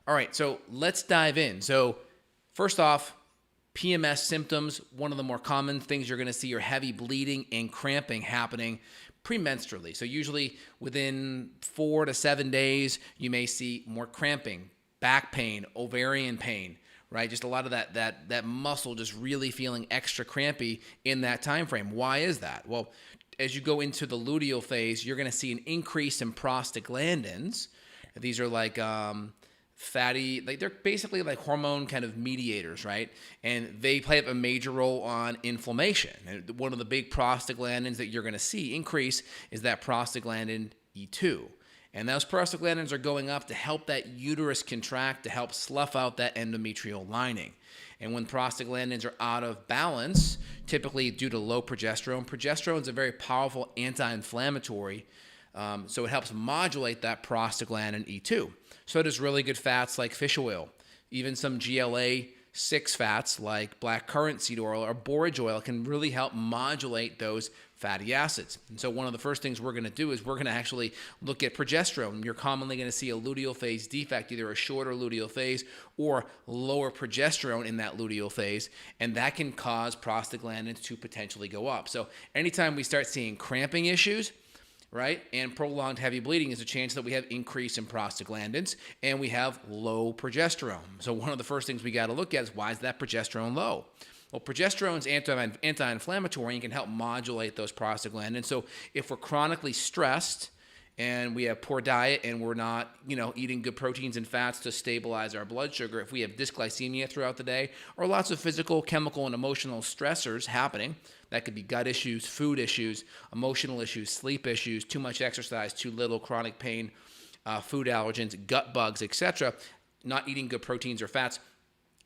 All right, so let's dive in. So first off, PMS symptoms, one of the more common things you're going to see are heavy bleeding and cramping happening premenstrually. So usually within 4 to 7 days, you may see more cramping, back pain, ovarian pain, right? Just a lot of that muscle just really feeling extra crampy in that time frame. Why is that? Well, as you go into the luteal phase, you're going to see an increase in prostaglandins. These are like fatty, like they're basically like hormone kind of mediators, right? And they play a major role on inflammation. And one of the big prostaglandins that you're going to see increase is that prostaglandin E2. And those prostaglandins are going up to help that uterus contract, to help slough out that endometrial lining. And when prostaglandins are out of balance, typically due to low progesterone, progesterone is a very powerful anti-inflammatory, so it helps modulate that prostaglandin E2. So does really good fats like fish oil, even some GLA-6 fats like black currant seed oil or borage oil can really help modulate those fatty acids. And so one of the first things we're going to do is we're going to actually look at progesterone. You're commonly going to see a luteal phase defect, either a shorter luteal phase or lower progesterone in that luteal phase, and that can cause prostaglandins to potentially go up. So anytime we start seeing cramping issues, right, and prolonged heavy bleeding, is a chance that we have increase in prostaglandins and we have low progesterone. So one of the first things we got to look at is, why is that progesterone low? Well, progesterone is anti-inflammatory and can help modulate those prostaglandins. So if we're chronically stressed and we have poor diet and we're not, eating good proteins and fats to stabilize our blood sugar, if we have dysglycemia throughout the day or lots of physical, chemical, and emotional stressors happening, that could be gut issues, food issues, emotional issues, sleep issues, too much exercise, too little, chronic pain, food allergens, gut bugs, etc., not eating good proteins or fats,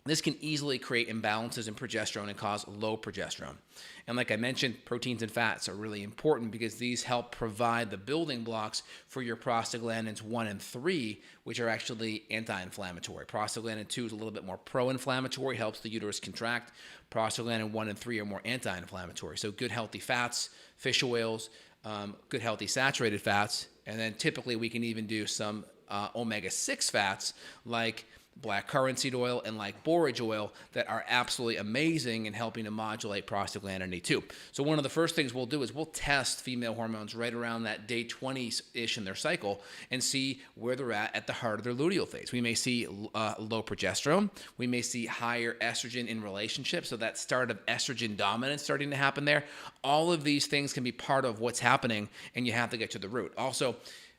this can easily create imbalances in progesterone and cause low progesterone. And like I mentioned, proteins and fats are really important because these help provide the building blocks for your prostaglandins 1 and 3, which are actually anti-inflammatory. Prostaglandin 2 is a little bit more pro-inflammatory, helps the uterus contract. Prostaglandin 1 and 3 are more anti-inflammatory. So good healthy fats, fish oils, good healthy saturated fats, and then typically we can even do some omega-6 fats like black currant seed oil and like borage oil that are absolutely amazing in helping to modulate prostaglandin E2. So one of the first things we'll do is we'll test female hormones right around that day 20-ish in their cycle and see where they're at the heart of their luteal phase. We may see low progesterone. We may see higher estrogen in relationships, so that start of estrogen dominance starting to happen there. All of these things can be part of what's happening, and you have to get to the root. Also,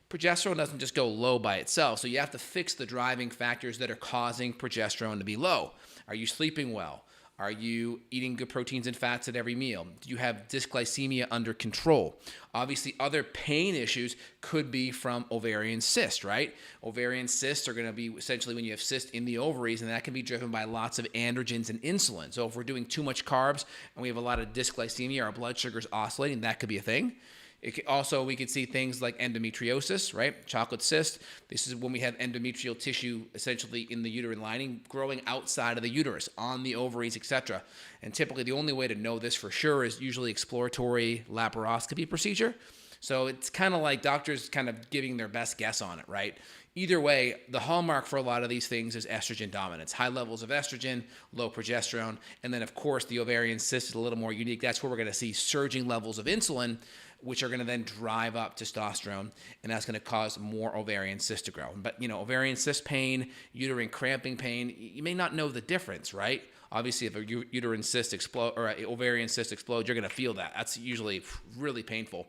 progesterone doesn't just go low by itself, so you have to fix the driving factors that are causing progesterone to be low. Are you sleeping well? Are you eating good proteins and fats at every meal? Do you have dysglycemia under control? Obviously, other pain issues could be from ovarian cysts, right? Ovarian cysts are going to be essentially when you have cysts in the ovaries, and that can be driven by lots of androgens and insulin. So if we're doing too much carbs and we have a lot of dysglycemia, our blood sugar's oscillating, that could be a thing. We could see things like endometriosis, right? Chocolate cyst. This is when we have endometrial tissue essentially in the uterine lining growing outside of the uterus, on the ovaries, etc. And typically the only way to know this for sure is usually exploratory laparoscopy procedure. So it's kind of like doctors kind of giving their best guess on it, right? Either way, the hallmark for a lot of these things is estrogen dominance. High levels of estrogen, low progesterone, and then of course the ovarian cyst is a little more unique. That's where we're going to see surging levels of insulin, which are going to then drive up testosterone, and that's going to cause more ovarian cysts to grow. But, ovarian cyst pain, uterine cramping pain, you may not know the difference, right? Obviously, if a uterine cyst explodes or an ovarian cyst explodes, you're going to feel that. That's usually really painful.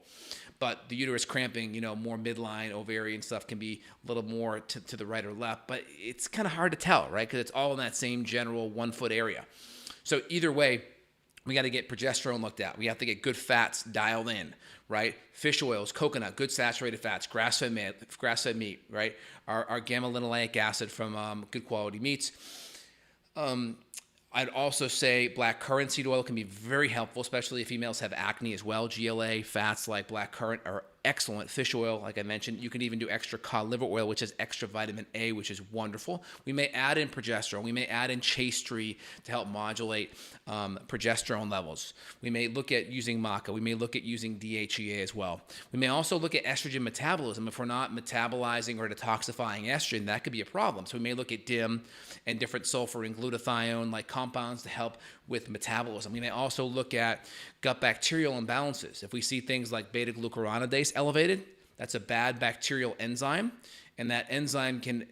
But the uterus cramping, more midline ovarian stuff can be a little more to the right or left, but it's kind of hard to tell, right? Because it's all in that same general 1 foot area. So either way, we got to get progesterone looked at. We have to get good fats dialed in, right? Fish oils, coconut, good saturated fats, grass-fed meat, right? Our gamma-linoleic acid from good quality meats. I'd also say black currant seed oil can be very helpful, especially if females have acne as well. GLA fats like black currant are excellent. Fish oil, like I mentioned. You can even do extra cod liver oil, which is extra vitamin A, which is wonderful. We may add in progesterone. We may add in chaste tree to help modulate progesterone levels. We may look at using maca. We may look at using DHEA as well. We may also look at estrogen metabolism. If we're not metabolizing or detoxifying estrogen, that could be a problem. So we may look at DIM and different sulfur and glutathione like compounds to help with metabolism. We may also look at gut bacterial imbalances. If we see things like beta-glucuronidase elevated, that's a bad bacterial enzyme, and that enzyme can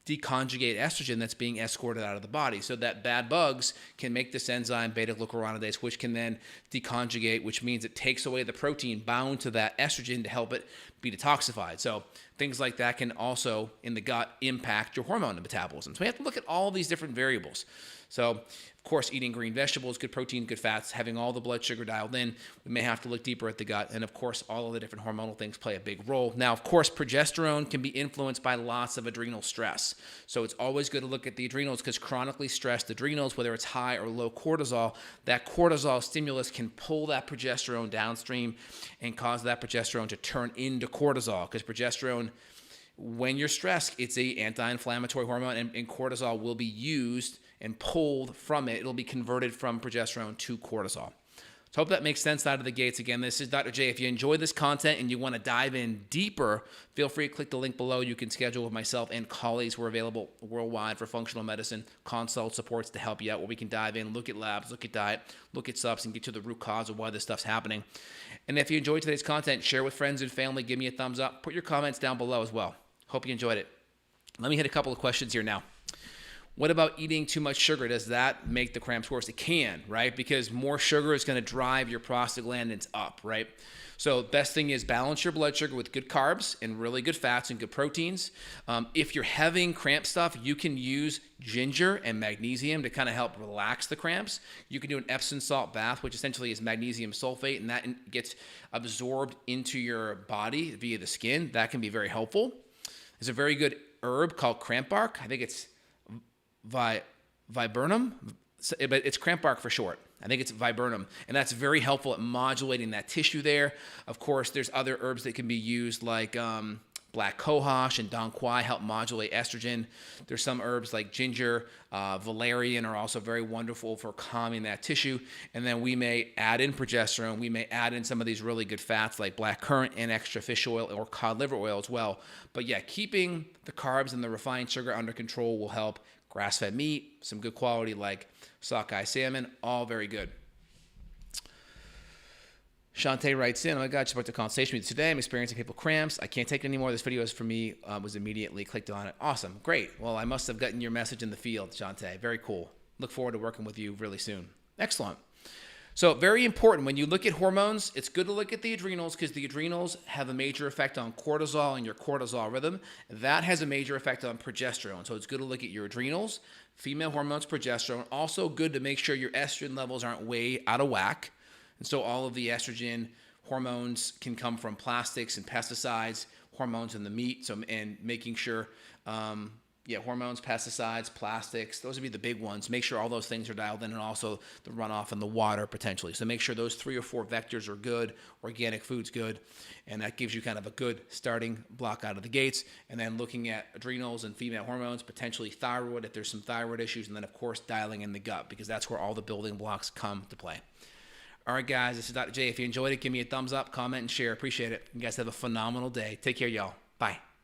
deconjugate estrogen that's being escorted out of the body. So that bad bugs can make this enzyme beta-glucuronidase, which can then deconjugate, which means it takes away the protein bound to that estrogen to help it be detoxified. So things like that can also, in the gut, impact your hormone metabolism. So we have to look at all these different variables. So, of course, eating green vegetables, good protein, good fats, having all the blood sugar dialed in, we may have to look deeper at the gut. And, of course, all of the different hormonal things play a big role. Now, of course, progesterone can be influenced by lots of adrenal stress. So it's always good to look at the adrenals because chronically stressed adrenals, whether it's high or low cortisol, that cortisol stimulus can pull that progesterone downstream and cause that progesterone to turn into cortisol, because progesterone, when you're stressed, it's a anti-inflammatory hormone, and cortisol will be used and pulled from it. It'll be converted from progesterone to cortisol. So I hope that makes sense out of the gates. Again, this is Dr. J. If you enjoy this content and you want to dive in deeper, feel free to click the link below. You can schedule with myself and colleagues. We're available worldwide for functional medicine consult supports to help you out, where we can dive in, look at labs, look at diet, look at subs, and get to the root cause of why this stuff's happening. And if you enjoyed today's content, share with friends and family. Give me a thumbs up. Put your comments down below as well. Hope you enjoyed it. Let me hit a couple of questions here now. What about eating too much sugar? Does that make the cramps worse? It can, right? Because more sugar is going to drive your prostaglandins up, right? So best thing is balance your blood sugar with good carbs and really good fats and good proteins. If you're having cramp stuff, you can use ginger and magnesium to kind of help relax the cramps. You can do an Epsom salt bath, which essentially is magnesium sulfate, and that gets absorbed into your body via the skin. That can be very helpful. There's a very good herb called cramp bark. I think it's viburnum, but it's cramp bark for short. I think it's viburnum, and that's very helpful at modulating that tissue there. Of course, there's other herbs that can be used like black cohosh and dong quai help modulate estrogen. There's some herbs like ginger, valerian are also very wonderful for calming that tissue. And then we may add in progesterone. We may add in some of these really good fats like black currant and extra fish oil or cod liver oil as well. But yeah, keeping the carbs and the refined sugar under control will help. Grass-fed meat, some good quality like sockeye salmon, all very good. Shantae writes in, oh my God, just about the consultation with you today. I'm experiencing painful cramps. I can't take it anymore. This video is for me. Was immediately clicked on it. Awesome. Great. Well, I must have gotten your message in the field, Shantae. Very cool. Look forward to working with you really soon. Excellent. So very important, when you look at hormones, it's good to look at the adrenals because the adrenals have a major effect on cortisol and your cortisol rhythm. That has a major effect on progesterone. So it's good to look at your adrenals, female hormones, progesterone. Also good to make sure your estrogen levels aren't way out of whack. And so all of the estrogen hormones can come from plastics and pesticides, hormones in the meat, and making sure hormones, pesticides, plastics, those would be the big ones. Make sure all those things are dialed in, and also the runoff in the water potentially. So make sure those 3 or 4 vectors are good, organic food's good, and that gives you kind of a good starting block out of the gates. And then looking at adrenals and female hormones, potentially thyroid if there's some thyroid issues, and then of course dialing in the gut because that's where all the building blocks come to play. All right, guys, this is Dr. J. If you enjoyed it, give me a thumbs up, comment, and share. Appreciate it. You guys have a phenomenal day. Take care, y'all. Bye.